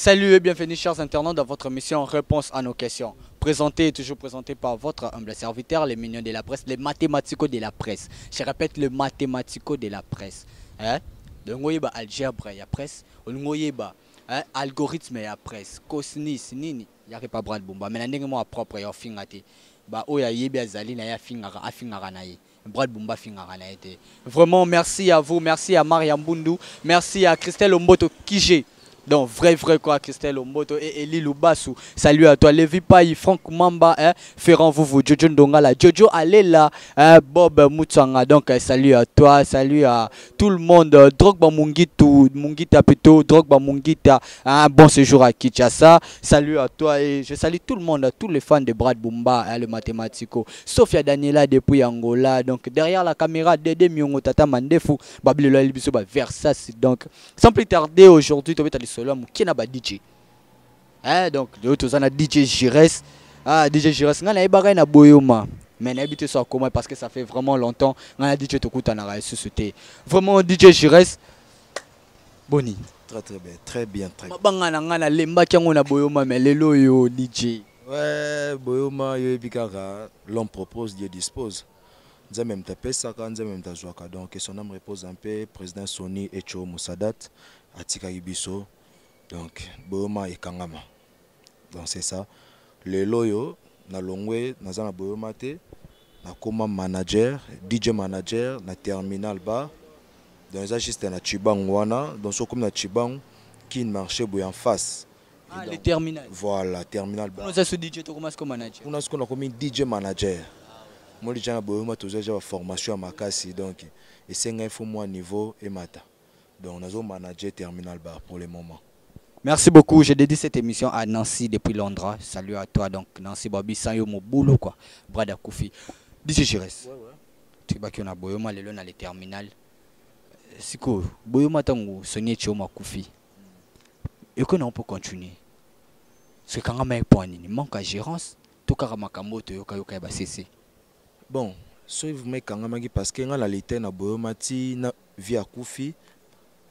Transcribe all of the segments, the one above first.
Salut et bienvenue chers internautes dans votre émission Réponse à nos questions. Présenté et toujours présenté par votre humble serviteur, les mignons de la presse, les mathématicos de la presse. Je répète, le mathématico de la presse. Hein? Le ngoyeba algèbre ya presse, le ngoyeba algorithme ya presse, cosinus nini, ya pas brad bomba, mais n'engé moi propre ya fingate. Ba oya yebi azali na ya fingara na ye. Brad Bumba fingara na été. Vraiment merci à vous, merci à Mariam Bundu, merci à Christelle Omboto Kije. Donc vrai quoi Christelle Omboto et Eli Lubasu. Salut à toi Levi Payi, Franck Mamba, Ferrand Vouvou, Jojo Ndongala, Jojo Alela, Bob Mutsanga. Donc salut à toi, salut à tout le monde. Drogba Mungita plutôt, Drogba Mungita, un bon séjour à Kinshasa. Salut à toi et je salue tout le monde, tous les fans de Brad Bumba, le mathématico. Sofia Daniela depuis Angola. Donc derrière la caméra, Dede Miongo Tata Mandefu, Babylon Libiso Versace. Donc sans plus tarder aujourd'hui, tu vas solo qui n'a pas DJ. Donc de autres DJ Jires. DJ Jires ngana ibara na boyoma. Mais n'habite ça comment parce que ça fait vraiment longtemps ngana DJ Tokuta na ressuscité. Vraiment DJ Jires. Boni. Très bien, très bien, très bien. Mabanga ngana lemba kyango na boyoma mais lelo yo DJ. Ouais, boyoma yo bikara, l'homme propose, Dieu dispose. Nous même tapé ça quand nous même joué donc son âme repose un peu président Sony Echo Moussadat Atika Ibiso. Donc, Boyoma et Kangama. Donc, c'est ça. Le loyo, na longwe, na zana Boyoma te, na koma manager, DJ manager, na terminal bar. Donc, ça juste na Chibang wana. Donc, so comme na Chibang, qui marché boy en face. Le terminal. Voilà, terminal bar. On a ce DJ to comme manager. On a ce qu'on a comme DJ manager. Moi, déjà, Boyoma, tout ça, j'ai formation à Makasi. Donc, et c'est un info moi niveau et mata. Donc, on a un manager terminal bar pour le moment. Merci beaucoup. J'ai dédié cette émission à Nancy depuis Londres. Salut à toi. Donc, Nancy Babi, sans yo mon boulot, quoi. Brada Koufi. DJ Jires. Tu vas qu'on a Boyoma, le long dans les terminales. C'est quoi? Boyoma, tango, sonné Choma Koufi. Et qu'on peut continuer. C'est quand même un point. Il manque à gérance. Tout cas, Makamoto, Yoka Bassé. Bon, si vous mettez quand même parce que dans la l'été, na Boyoma, ti na via Koufi.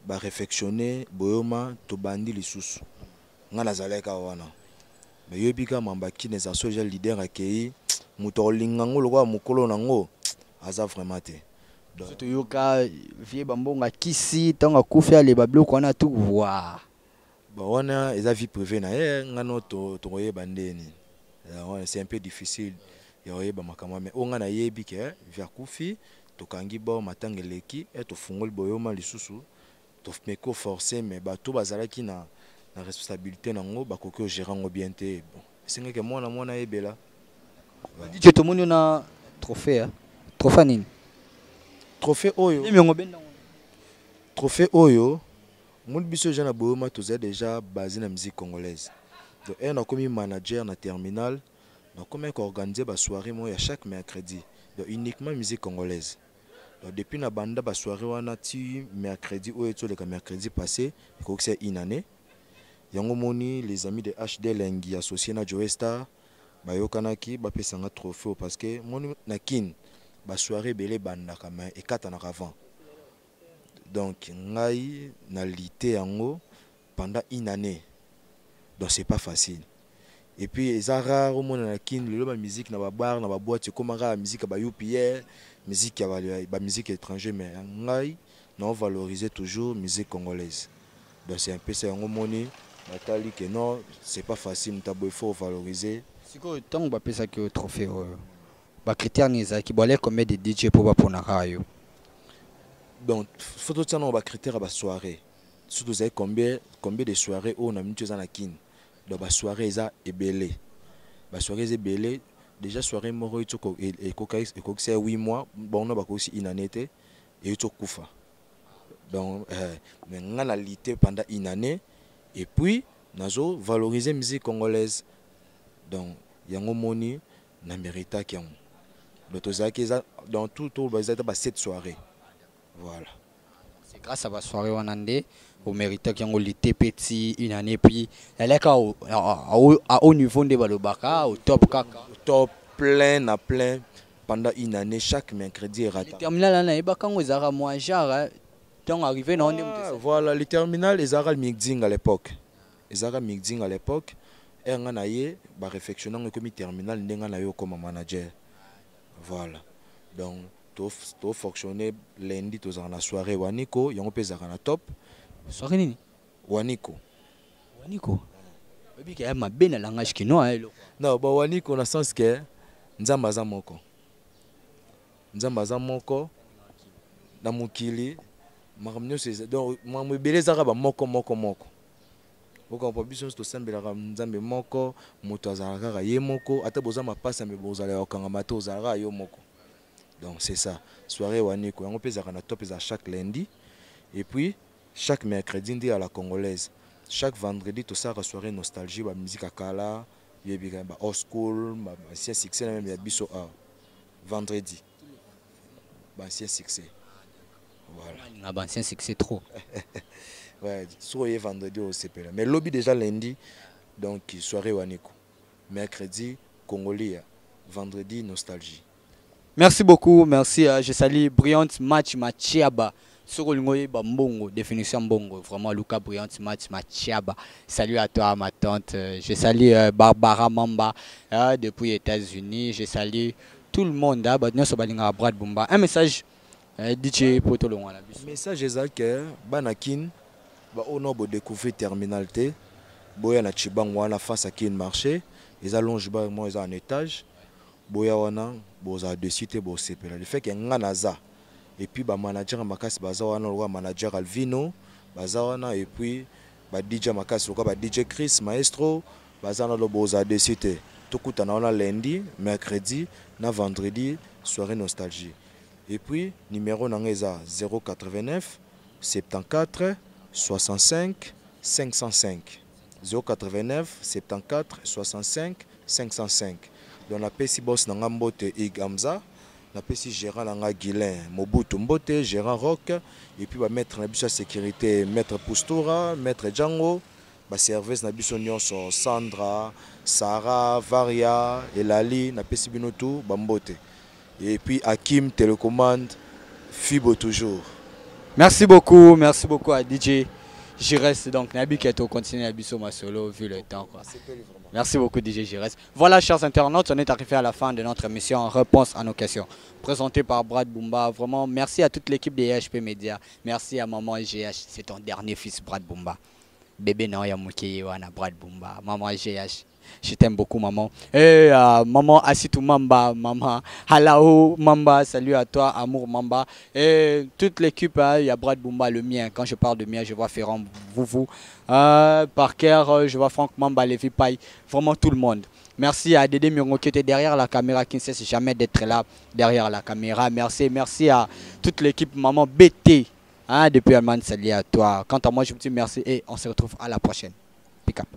Ba réfectionner boyoma to bandi lisusu nga nazaleka wana mais yebika mambaki les associés leader akei muto lingango lokwa mukolo nango aza vraiment te donc to yoka vie bambonga kisi tanga kufia le bablo kona tout voir ba wana eza vie privée na ngano to yeba ndeni c'est un peu difficile ya yeba makama mais onga na yebike via kufi to kangi bo matangeleki et to fungol boyoma lisusu mais qu'on forcé mais bato bazalaki na responsabilité nango bakoki gérant bien te bon c'est que moi na ebela DJ to moni na trophée trophée nini trophée oyo trophée oyo mon biso jana boyoma toza déjà basé na musique congolaise donc on a comme manager na terminal donc comme organiser ba soirée moi chaque mercredi donc uniquement musique congolaise. Donc, depuis la bande de soirée, on a eu mercredi ou le mercredi passé, c'est une année. Yangomoni, les amis de HD Lengi associés à Joe Star, Bayokanaki, Bapesanga trophée parce que mon nakin, la soirée belé banda kama et 4 ans avant. Donc, ngai na lité yango pendant une année. Donc, c'est pas facile. Et puis, les rare au monde nakin, le musique na ba bar, na ba boîte, comme la musique ba UPR. Musique musique étrangère mais on valoriser toujours musique congolaise donc c'est un peu ça on monnaie Nathalie que non c'est pas facile il faut valoriser si quoi tant on ça que trophée ba critère ni ça qui bolé combien de DJ pour na rayo donc faut tout ça on va critère à soirée surtout vous avez combien de soirées on a mis chose en kin donc ba soirée ça est belé ba soirée est belé. Déjà soirée moro et 8 mois bon on a aussi une année et tu kufa donc mais on a lité pendant une année et puis nazo valoriser musique congolaise donc yango moni na mérita qui donc dans tout ba 7 soirées voilà c'est grâce à la soirée wanande au mérite qui ont lité petit une année puis elle est à haut niveau de balobaka au top kaka top plein à plein pendant une année chaque mercredi et raté. Le terminal là est quand ils aura moins jar donc arrivé non voilà le terminal ils aura le mixing à l'époque ezaka mixing à l'époque et nga na ye ba réfectionnant comme terminal ndenga na yo comme manager. Voilà. Donc to fonctionner lundi to za na soirée Waniko yango pe za na top. Soirée nini? Waniko. Waniko. Obi ke ma bena langage kinois elo. Non, ba Waniko na sens que nzamba za moko. Nzamba za moko na mukili makamnyo c'est donc mamu beleza ka ba moko. Oko pa biso to sambela ka nzambe moko moto azalaka ka ye moko ata boza mapasa me bozala okanga mato ozalaka yo moko. Donc c'est ça. Soirée Waniko yango pe za na top za chaque lundi et puis chaque mercredi ndi à la congolaise. Chaque vendredi to ça soirée nostalgie ba musique akala yebika ba old school ba ancien succès même ya biso a vendredi. Ba ancien succès. Voilà. Ba ancien succès trop. Ouais, soirée vendredi au CP. Mais lobby déjà lundi donc soirée Waniko. Mercredi Congolais, vendredi nostalgie. Merci beaucoup, merci. Je salue Brillante Match Machiaba. Sur le Bambongo, définition Bongo. Vraiment, Luca Brillante Match Machiaba. Salut à toi, ma tante. Je salue Barbara Mamba depuis les États-Unis. Je salue tout le monde. Brad Bumba. Un message DJ Potolong. Un message est que Banakin on a découvert terminalité. Boya na Chibang wana face à qui marché. Ils allongent moi ils en étage. Boya wana boza de cité bo sepela. Le fait que nganaza et puis ba manager makasi baza wana le manager Alvino baza wana et puis ba DJ makasi ba DJ Chris Maestro baza na lo boza de cité. Tokuta na wana lundi, mercredi, na vendredi soirée nostalgie. Et puis numéro nangeza 089 74 65 505 089 74 65 505. Donc la PC boss nanga mbote Igamza, la PC gérant nanga Guilin Mobutu Mbote, gérant Rock et puis ba mettre na biso sécurité maître Pustura, maître Django, ba service na biso nyonso Sandra, Sarah, Varia, Elali na PC binotu ba mbote. Et puis Hakim télécommande Fibo toujours. Merci beaucoup à DJ. Je reste donc Nabi qui est au continent Abisso ma solo vu le temps quoi. Merci beaucoup DJ Gires. Voilà chers internautes, on est arrivé à la fin de notre émission Réponse à nos questions. Présentée par Brad Bumba. Vraiment merci à toute l'équipe des EHP Media. Merci à maman GH, c'est ton dernier fils Brad Bumba. Bébé non Yamuki wana Brad Bumba. Maman GH. Je t'aime beaucoup maman. Et maman Asitou Mamba, maman Halao Mamba, salut à toi, Amour Mamba. Et toute l'équipe, il y a Brad Bumba, le mien. Quand je parle de mien, je vois Ferrand Vouvou. Parker, je vois Franck Mamba, Lévi Paille, vraiment tout le monde. Merci à Dédé Mirongo qui était derrière la caméra, qui ne cesse jamais d'être là derrière la caméra. Merci à toute l'équipe, maman BT. Depuis Allemagne, salut à toi. Quant à moi, je vous dis merci et on se retrouve à la prochaine. Pick up.